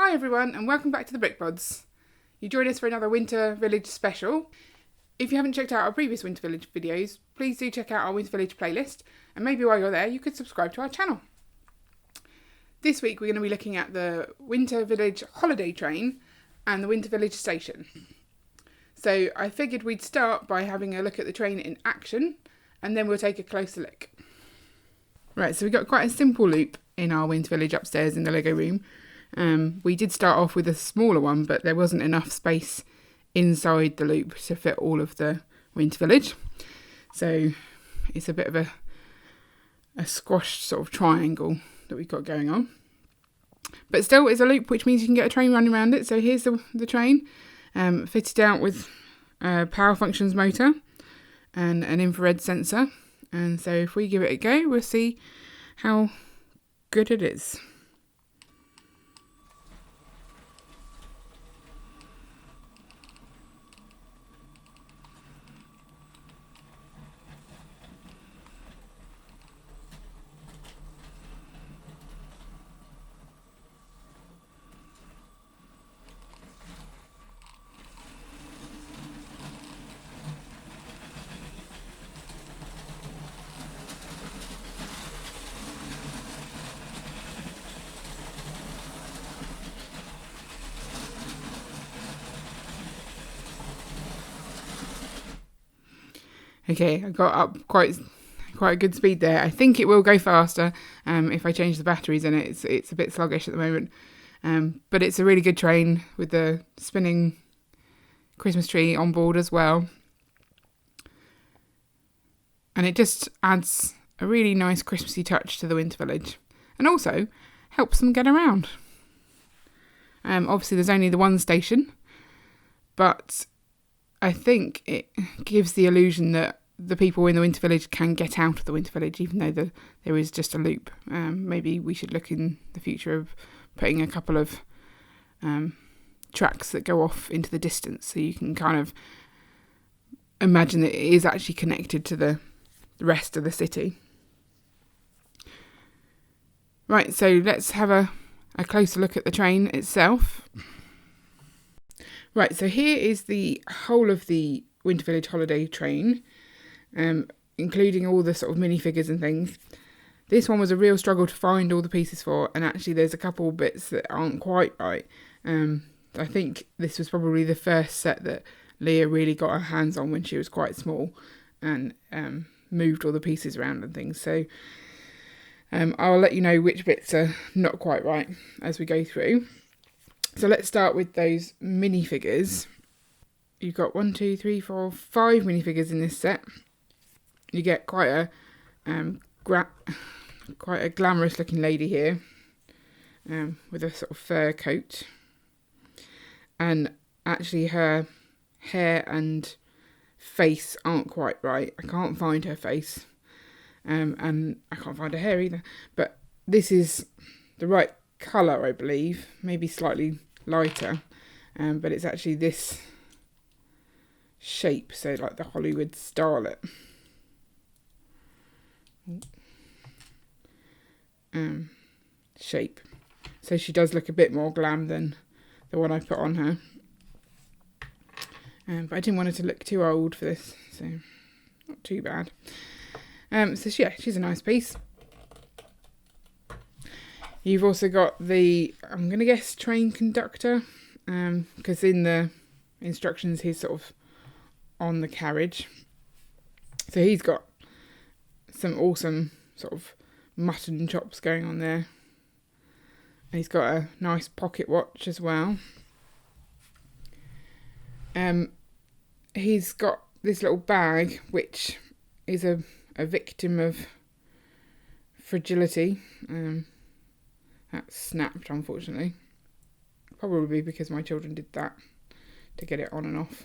Hi everyone and welcome back to the Bods. You join us for another Winter Village special. If you haven't checked out our previous Winter Village videos, please do check out our Winter Village playlist, and maybe while you're there you could subscribe to our channel. This week we're going to be looking at the Winter Village holiday train and the Winter Village station. So I figured we'd start by having a look at the train in action, and then we'll take a closer look. Right, so we've got quite a simple loop in our Winter Village upstairs in the Lego room. We did start off with a smaller one, but there wasn't enough space inside the loop to fit all of the Winter Village. So it's a bit of a squashed sort of triangle that we've got going on. But still, it's a loop, which means you can get a train running around it. So here's the train, fitted out with a power functions motor and an infrared sensor. And so if we give it a go, we'll see how good it is. Okay, I got up quite a good speed there. I think it will go faster if I change the batteries in it. It's a bit sluggish at the moment. But it's a really good train with the spinning Christmas tree on board as well. And it just adds a really nice Christmassy touch to the Winter Village. And also helps them get around. Obviously there's only the one station, but I think it gives the illusion that the people in the Winter Village can get out of the Winter Village, even though there is just a loop. Maybe we should look in the future of putting a couple of tracks that go off into the distance, so you can kind of imagine that it is actually connected to the rest of the city. Right, so let's have a closer look at the train itself. Right, so here is the whole of the Winter Village holiday train, including all the sort of minifigures and things. This one was a real struggle to find all the pieces for, and actually there's a couple bits that aren't quite right. I think this was probably the first set that Leah really got her hands on when she was quite small, and moved all the pieces around and things. So I'll let you know which bits are not quite right as we go through. So let's start with those minifigures. You've got 1, 2, 3, 4, 5 minifigures in this set. You get quite a glamorous looking lady here, with a sort of fur coat. And actually her hair and face aren't quite right. I can't find her face, and I can't find her hair either. But this is the right colour, I believe, maybe slightly lighter, but it's actually this shape, so like the Hollywood starlet shape. So she does look a bit more glam than the one I put on her, but I didn't want her to look too old for this, so not too bad. So yeah, she's a nice piece. You've also got the, I'm going to guess, train conductor, because in the instructions he's sort of on the carriage. So he's got some awesome sort of mutton chops going on there. And he's got a nice pocket watch as well. He's got this little bag, which is a victim of fragility. That snapped, unfortunately. Probably because my children did that to get it on and off.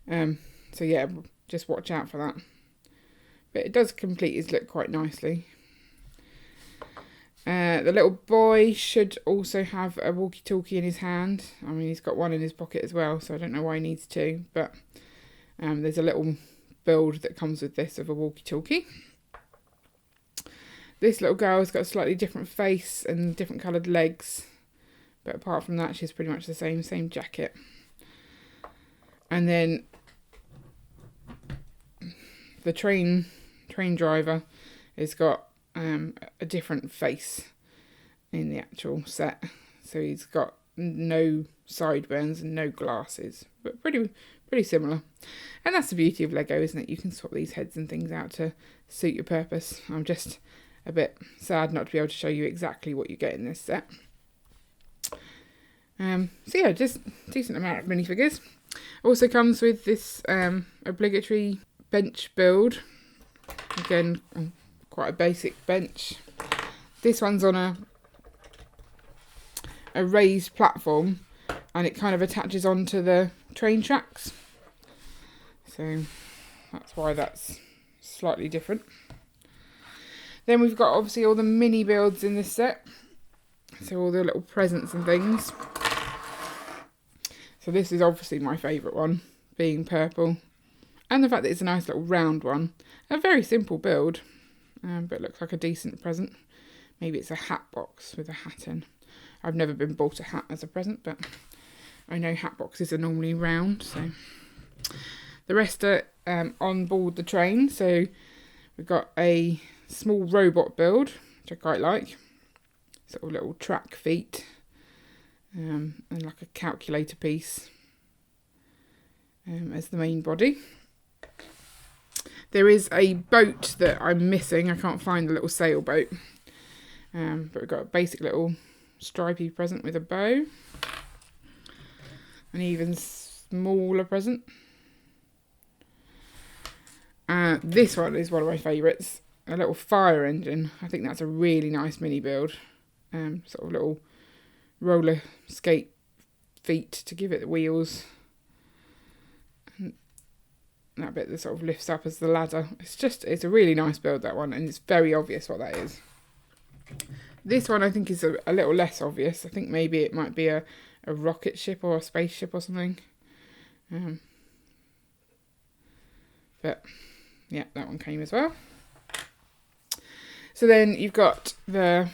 So yeah, just watch out for that. But it does complete his look quite nicely. The little boy should also have a walkie-talkie in his hand. I mean, he's got one in his pocket as well, so I don't know why he needs two. But there's a little build that comes with this of a walkie-talkie. This little girl's got a slightly different face and different coloured legs. but apart from that, she's pretty much the same jacket. And then the train driver has got a different face in the actual set, so he's got no sideburns and no glasses, but pretty similar. And that's the beauty of Lego, isn't it? You can swap these heads and things out to suit your purpose. I'm just a bit sad not to be able to show you exactly what you get in this set. So yeah, just decent amount of minifigures. Also comes with this obligatory bench build. Again, quite a basic bench. This one's on a raised platform, and it kind of attaches onto the train tracks. So that's why that's slightly different. Then we've got obviously all the mini builds in this set. So all the little presents and things. So this is obviously my favourite one, being purple. And the fact that it's a nice little round one. A very simple build, but it looks like a decent present. Maybe it's a hat box with a hat in. I've never been bought a hat as a present, but I know hat boxes are normally round. So the rest are on board the train. So we've got a small robot build, which I quite like. Sort of little track feet. And like a calculator piece as the main body. There is a boat that I'm missing. I can't find the little sailboat. But we've got a basic little stripy present with a bow. An even smaller present. This one is one of my favourites. A little fire engine. I think that's a really nice mini build. Sort of little roller skate feet to give it the wheels. And that bit that sort of lifts up as the ladder. It's a really nice build, that one, and it's very obvious what that is. This one I think is a little less obvious. I think maybe it might be a rocket ship or a spaceship or something. But yeah, that one came as well. So then you've got the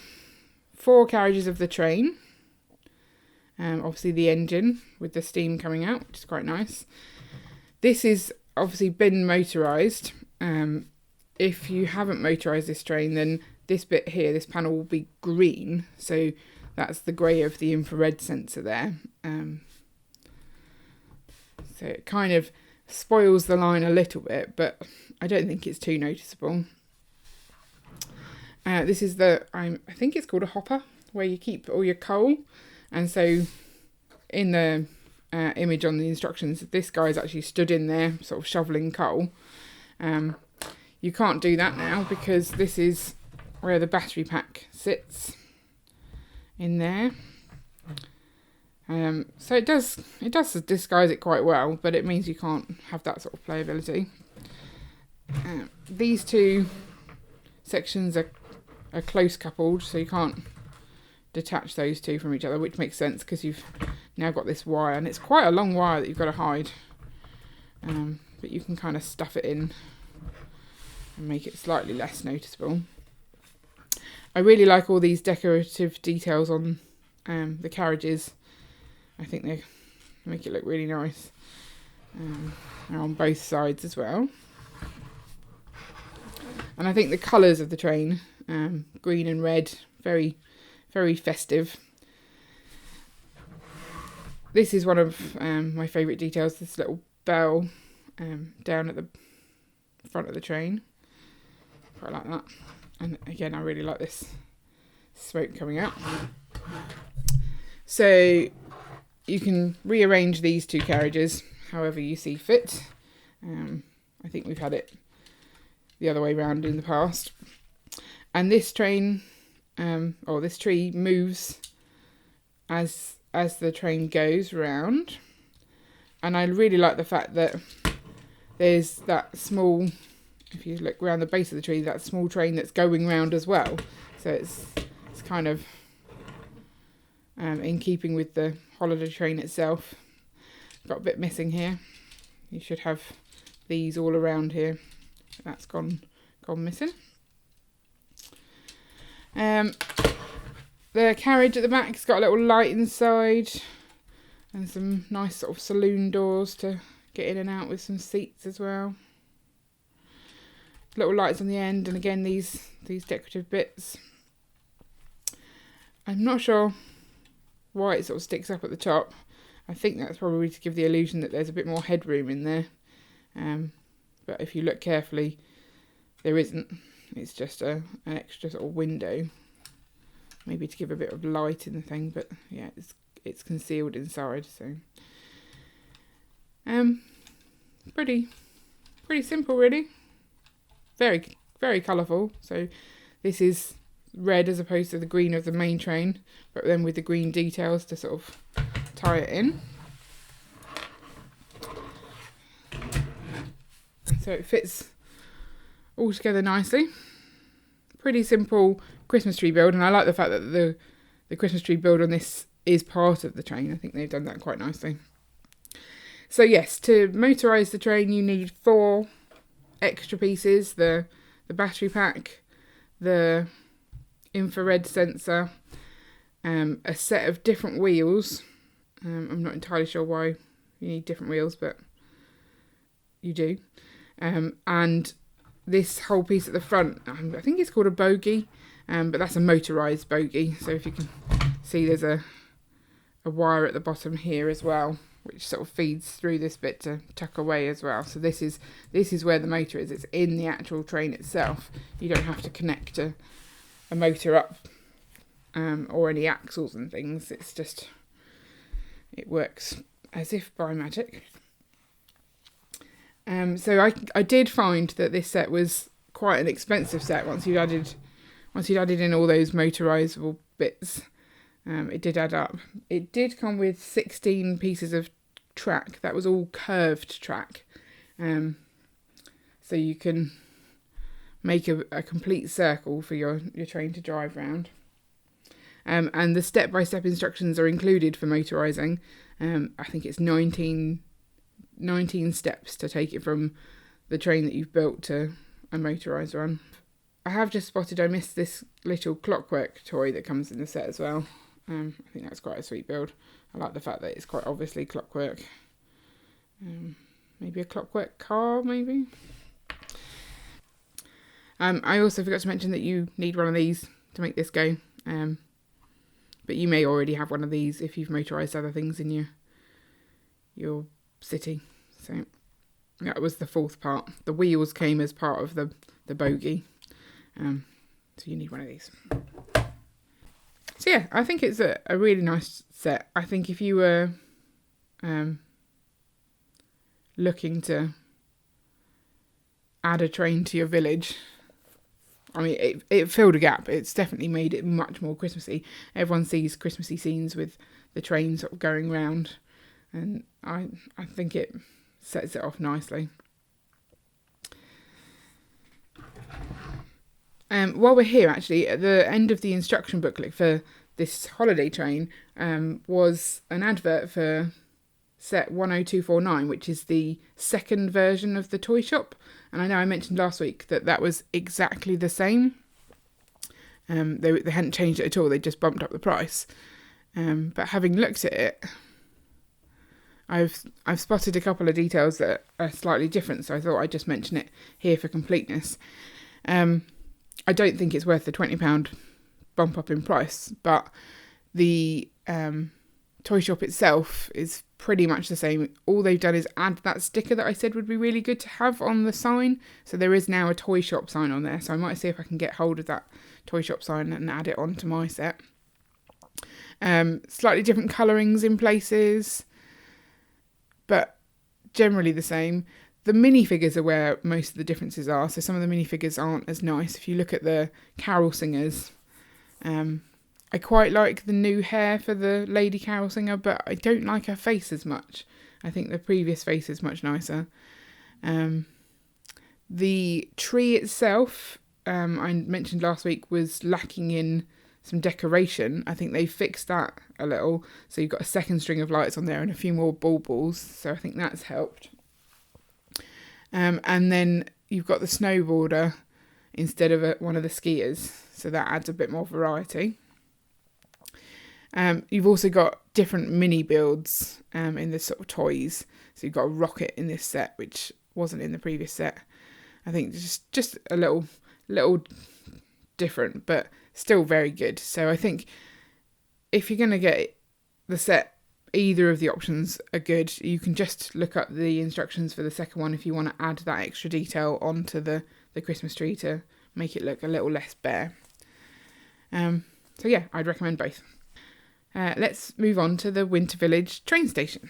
4 carriages of the train. Obviously the engine with the steam coming out, which is quite nice. This is obviously been motorised. If you haven't motorised this train, then this bit here, this panel will be green. So that's the grey of the infrared sensor there. So it kind of spoils the line a little bit, but I don't think it's too noticeable. This is I think it's called a hopper, where you keep all your coal. And so in the image on the instructions, this guy's actually stood in there sort of shoveling coal. You can't do that now because this is where the battery pack sits in there. So it does disguise it quite well, but it means you can't have that sort of playability. These two sections are close coupled, so you can't detach those two from each other, which makes sense because you've now got this wire, and it's quite a long wire that you've got to hide, but you can kind of stuff it in and make it slightly less noticeable. I really like all these decorative details on the carriages. I think they make it look really nice. They're on both sides as well, and I think the colours of the train, green and red, very very festive. This is one of my favourite details, this little bell down at the front of the train. Quite like that. And again, I really like this smoke coming out. So you can rearrange these 2 carriages however you see fit. I think we've had it the other way around in the past. And this train, or this tree, moves as the train goes round. And I really like the fact that there's that small, if you look around the base of the tree, that small train that's going round as well. So it's kind of in keeping with the holiday train itself. Got a bit missing here. You should have these all around here. That's gone missing. The carriage at the back's got a little light inside and some nice sort of saloon doors to get in and out with some seats as well. Little lights on the end, and again these decorative bits. I'm not sure why it sort of sticks up at the top. I think that's probably to give the illusion that there's a bit more headroom in there. But if you look carefully, there isn't. It's just an extra sort of window, maybe to give a bit of light in the thing. But yeah, it's concealed inside. So pretty simple, really. Very, very colourful. So this is red as opposed to the green of the main train, but then with the green details to sort of tie it in. So it fits all together nicely. Pretty simple Christmas tree build, and I like the fact that the Christmas tree build on this is part of the train. I think they've done that quite nicely. So yes, to motorise the train you need 4 extra pieces: the battery pack, the infrared sensor, a set of different wheels. I'm not entirely sure why you need different wheels, but you do. And this whole piece at the front, I think it's called a bogie, but that's a motorised bogie. So if you can see, there's a wire at the bottom here as well, which sort of feeds through this bit to tuck away as well. So this is where the motor is. It's in the actual train itself. You don't have to connect a motor up or any axles and things. It's just, it works as if by magic. So I did find that this set was quite an expensive set once you'd added in all those motorisable bits. It did add up. It did come with 16 pieces of track. That was all curved track. So you can make a complete circle for your train to drive round. And the step-by-step instructions are included for motorising. I think it's 19 steps to take it from the train that you've built to a motorised run. I have just spotted I missed this little clockwork toy that comes in the set as well. I think that's quite a sweet build. I like the fact that it's quite obviously clockwork. Maybe a clockwork car, maybe. I also forgot to mention that you need one of these to make this go. But you may already have one of these if you've motorised other things in your city. So that was the 4th part. The wheels came as part of the bogie. So you need one of these. So yeah, I think it's a really nice set. I think if you were looking to add a train to your village, I mean, it filled a gap. It's definitely made it much more Christmassy. Everyone sees Christmassy scenes with the train sort of going round, and I think it sets it off nicely. While we're here, actually, at the end of the instruction booklet for this holiday train was an advert for set 10249, which is the second version of the toy shop. And I know I mentioned last week that was exactly the same. They hadn't changed it at all. They just bumped up the price. But having looked at it, I've spotted a couple of details that are slightly different. So I thought I'd just mention it here for completeness. I don't think it's worth the £20 bump up in price, but the toy shop itself is pretty much the same. All they've done is add that sticker that I said would be really good to have on the sign. So there is now a toy shop sign on there. So I might see if I can get hold of that toy shop sign and add it onto my set. Slightly different colourings in places, but generally the same. The minifigures are where most of the differences are. So some of the minifigures aren't as nice. If you look at the carol singers, I quite like the new hair for the lady carol singer, but I don't like her face as much. I think the previous face is much nicer. The tree itself, I mentioned last week, was lacking in some decoration. I think they fixed that a little. So you've got a second string of lights on there and a few more baubles. So I think that's helped. And then you've got the snowboarder instead of one of the skiers. So that adds a bit more variety. You've also got different mini builds in the sort of toys. So you've got a rocket in this set, which wasn't in the previous set. I think just a little different, but still very good. So I think if you're going to get the set, either of the options are good. You can just look up the instructions for the second one if you want to add that extra detail onto the Christmas tree to make it look a little less bare. So yeah, I'd recommend both. Let's move on to the Winter Village train station.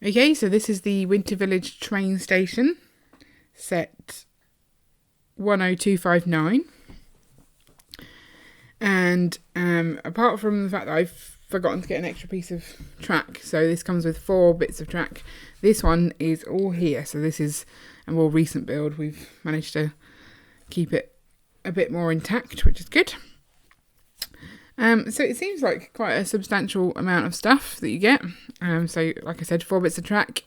Okay, so this is the Winter Village train station, set 10259. And apart from the fact that I've forgotten to get an extra piece of track, so this comes with 4 bits of track. This one is all here, so this is a more recent build. We've managed to keep it a bit more intact, which is good. So it seems like quite a substantial amount of stuff that you get. So like I said, 4 bits of track.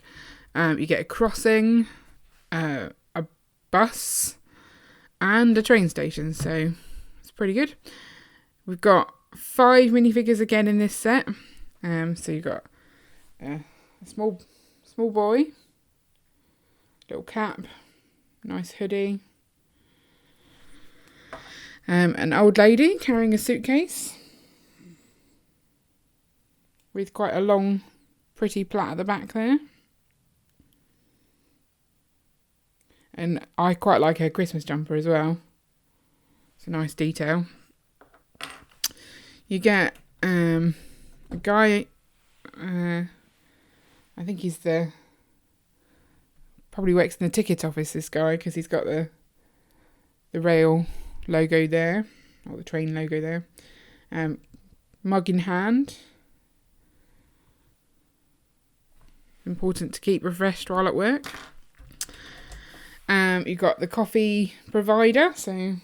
You get a crossing, a bus, and a train station. So it's pretty good. We've got 5 minifigures again in this set. So you've got a small boy, little cap, nice hoodie, an old lady carrying a suitcase with quite a long, pretty plait at the back there. And I quite like her Christmas jumper as well. It's a nice detail. You get a guy, I think he's probably works in the ticket office, this guy, because he's got the rail logo there, or the train logo there. Mug in hand. Important to keep refreshed while at work. You've got the coffee provider, so a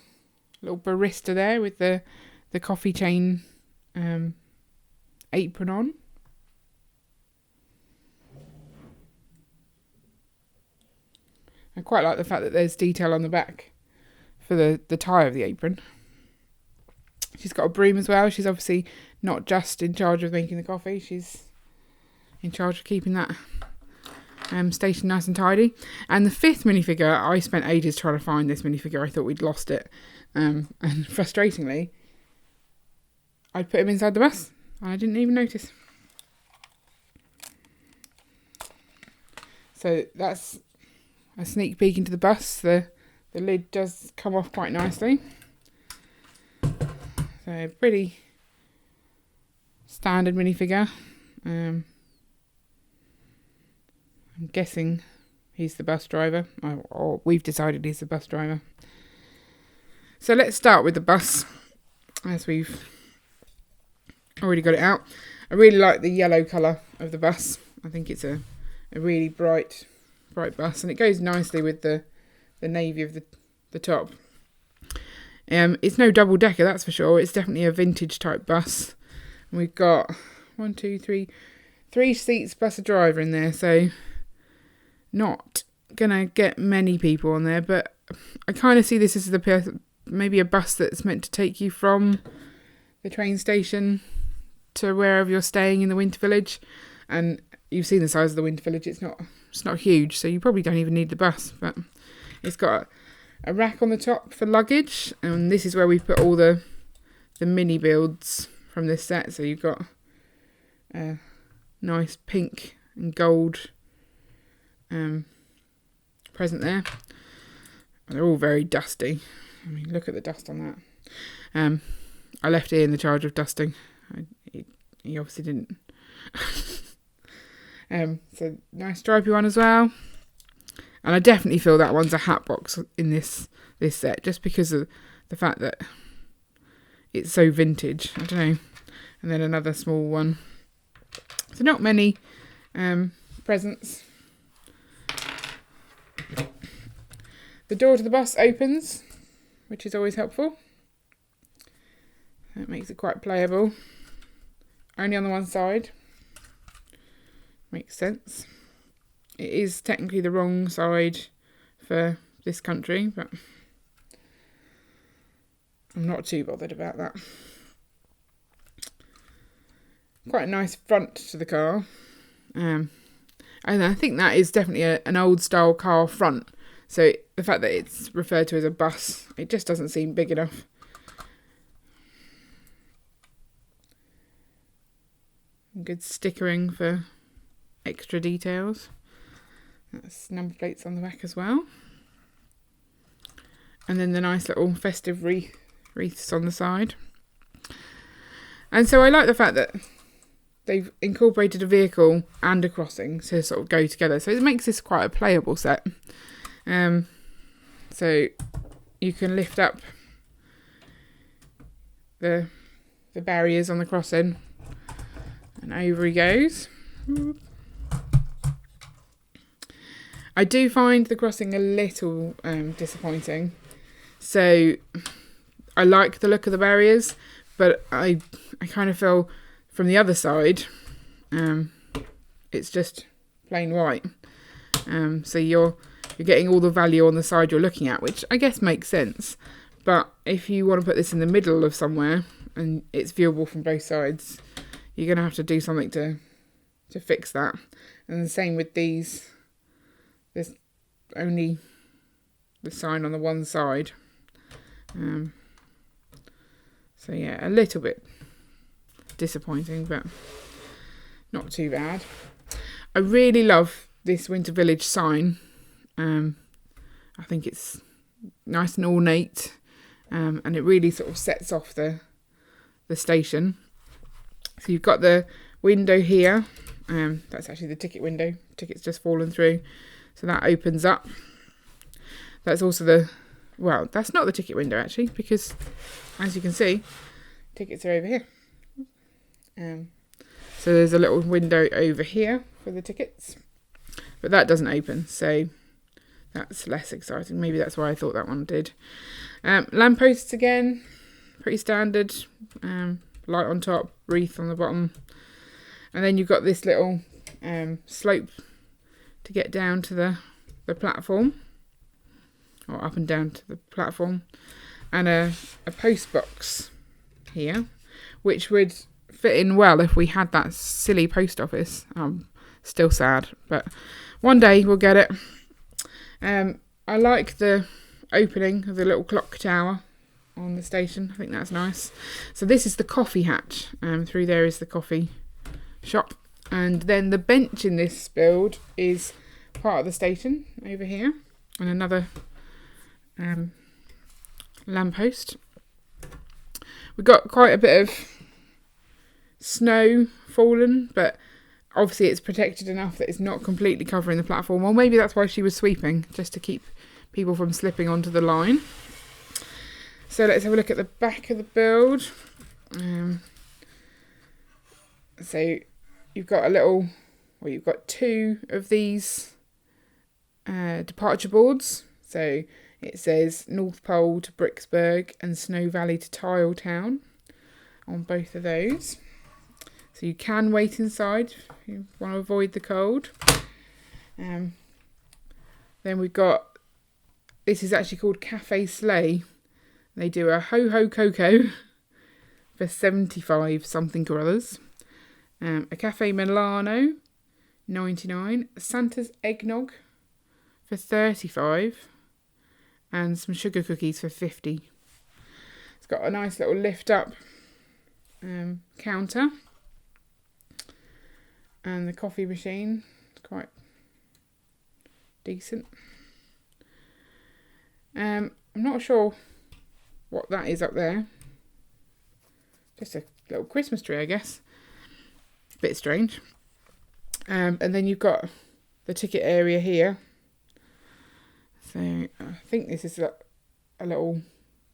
little barista there with the coffee chain apron on. I quite like the fact that there's detail on the back for the tie of the apron. She's got a broom as well. She's obviously not just in charge of making the coffee, she's in charge of keeping that station nice and tidy. And the 5th minifigure, I spent ages trying to find this minifigure. I thought we'd lost it. And frustratingly, I put him inside the bus. I didn't even notice. So that's a sneak peek into the bus. The lid does come off quite nicely. So pretty standard minifigure. I'm guessing he's the bus driver, or we've decided he's the bus driver. So let's start with the bus, as we've already got it out. I really like the yellow colour of the bus. I think it's a really bright bus, and it goes nicely with the navy of the top. It's no double decker, that's for sure. It's definitely a vintage type bus. And we've got 3 seats plus a driver in there, so not gonna get many people on there, but I kind of see this as maybe a bus that's meant to take you from the train station to wherever you're staying in the Winter Village. And you've seen the size of the Winter Village, it's not huge, so you probably don't even need the bus, but it's got a rack on the top for luggage, and this is where we put all the mini builds from this set. So you've got a nice pink and gold present there. They're all very dusty. I mean, look at the dust on that. I left Ian in charge of dusting. He obviously didn't. So nice stripy one as well. And I definitely feel that one's a hat box in this set, just because of the fact that it's so vintage. I don't know. And then another small one. So not many presents. The door to the bus opens, which is always helpful. That makes it quite playable. Only on the one side. Makes sense. It is technically the wrong side for this country, but I'm not too bothered about that. quite a nice front to the car. And I think that is definitely an old style car front. So the fact that it's referred to as a bus, it just doesn't seem big enough. Good stickering for extra details. That's number plates on the back as well. And then the nice little festive wreaths on the side. And so I like the fact that they've incorporated a vehicle and a crossing to sort of go together. So it makes this quite a playable set. So you can lift up the barriers on the crossing, and over he goes. I do find the crossing a little disappointing. So I like the look of the barriers, but I kind of feel from the other side, it's just plain white. So you're getting all the value on the side you're looking at, which I guess makes sense. But if you want to put this in the middle of somewhere and it's viewable from both sides, you're going to have to do something to fix that. And the same with these. There's only the sign on the one side. So yeah, a little bit disappointing, but not too bad. I really love this Winter Village sign. I think it's nice and ornate, and it really sort of sets off the station. So you've got the window here. That's actually the ticket window. Ticket's just fallen through, so that opens up. That's also that's not the ticket window actually, because as you can see, tickets are over here. So there's a little window over here for the tickets, but that doesn't open, so that's less exciting. Maybe that's why I thought that one did. Lampposts again, pretty standard. Light on top, wreath on the bottom, and then you've got this little slope to get down to the platform, or up and down to the platform, and a post box here, which would fit in well if we had that silly post office. Still sad, but one day we'll get it. I like the opening of the little clock tower on the station. I think that's nice. So this is the coffee hatch. Through there is the coffee shop, and then the bench in this build is part of the station over here, and another lamppost. We've got quite a bit of snow fallen, but obviously it's protected enough that it's not completely covering the platform. Or maybe that's why she was sweeping, just to keep people from slipping onto the line. So let's have a look at the back of the build. So you've got you've got two of these departure boards. So it says North Pole to Bricksburg and Snow Valley to Tiletown on both of those. So you can wait inside if you want to avoid the cold. Then we've got, this is actually called Cafe Sleigh. They do a Ho-Ho Cocoa for 75 something or others. A Cafe Milano, 99. Santa's Eggnog for 35. And some sugar cookies for 50. It's got a nice little lift up counter. And the coffee machine is quite decent. I'm not sure what that is up there. Just a little Christmas tree, I guess. A bit strange. And then you've got the ticket area here. So I think this is a little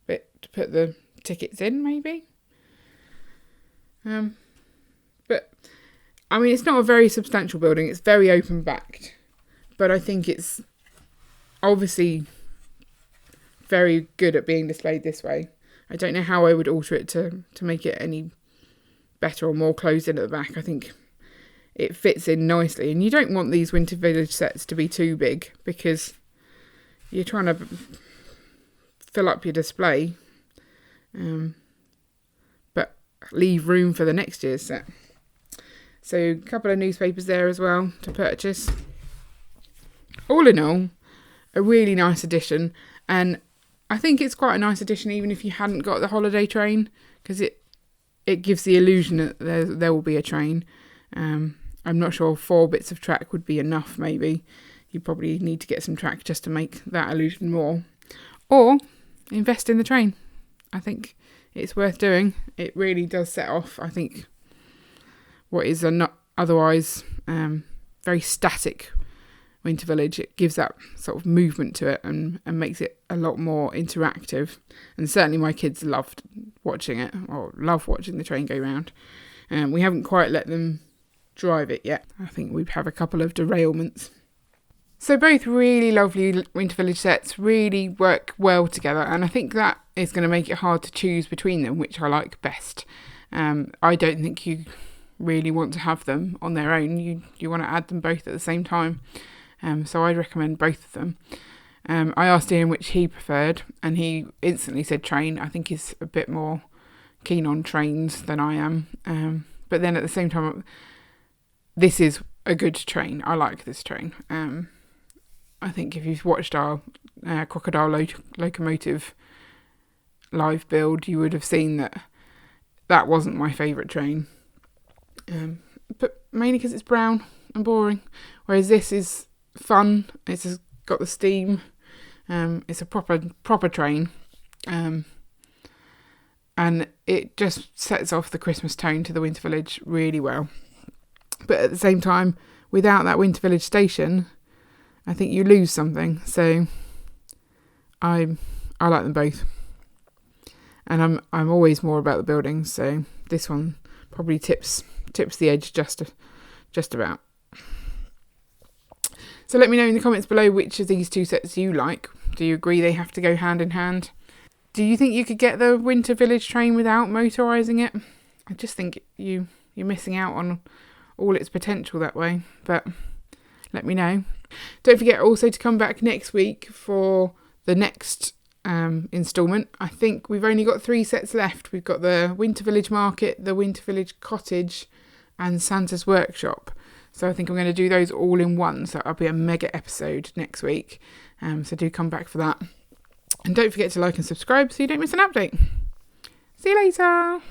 bit to put the tickets in, maybe. But I mean, it's not a very substantial building. It's very open backed, but I think it's obviously very good at being displayed this way. I don't know how I would alter it to make it any better or more closed in at the back. I think it fits in nicely, and you don't want these Winter Village sets to be too big because you're trying to fill up your display, but leave room for the next year's set. So a couple of newspapers there as well to purchase. All in all, a really nice addition, and I think it's quite a nice addition even if you hadn't got the holiday train, because it gives the illusion that there will be a train. I'm not sure 4 bits of track would be enough. Maybe you probably need to get some track just to make that illusion more, or invest in the train. I think it's worth doing. It really does set off, I think, what is a not otherwise very static Winter Village. It gives that sort of movement to it and makes it a lot more interactive. And certainly my kids loved watching it, or love watching the train go round. We haven't quite let them drive it yet. I think we have a couple of derailments. So both really lovely Winter Village sets, really work well together, and I think that is going to make it hard to choose between them, which I like best. I don't think you really want to have them on their own. You want to add them both at the same time. So I'd recommend both of them. I asked Ian which he preferred, and he instantly said train. I think he's a bit more keen on trains than I am. But then at the same time, this is a good train. I like this train. I think if you've watched our crocodile locomotive live build, you would have seen that wasn't my favourite train. But mainly because it's brown and boring, whereas this is fun. It's got the steam. It's a proper train, and it just sets off the Christmas tone to the Winter Village really well. But at the same time, without that Winter Village station, I think you lose something. So I like them both, and I'm always more about the buildings. So this one probably tips the edge just about. So let me know in the comments below which of these 2 sets you like. Do you agree they have to go hand in hand? Do you think you could get the Winter Village train without motorising it? I just think you're missing out on all its potential that way. But let me know. Don't forget also to come back next week for the next instalment. I think we've only got 3 sets left. We've got the Winter Village Market, the Winter Village Cottage, and Santa's Workshop. So I think I'm going to do those all in one. So that'll be a mega episode next week. So do come back for that. And don't forget to like and subscribe so you don't miss an update. See you later.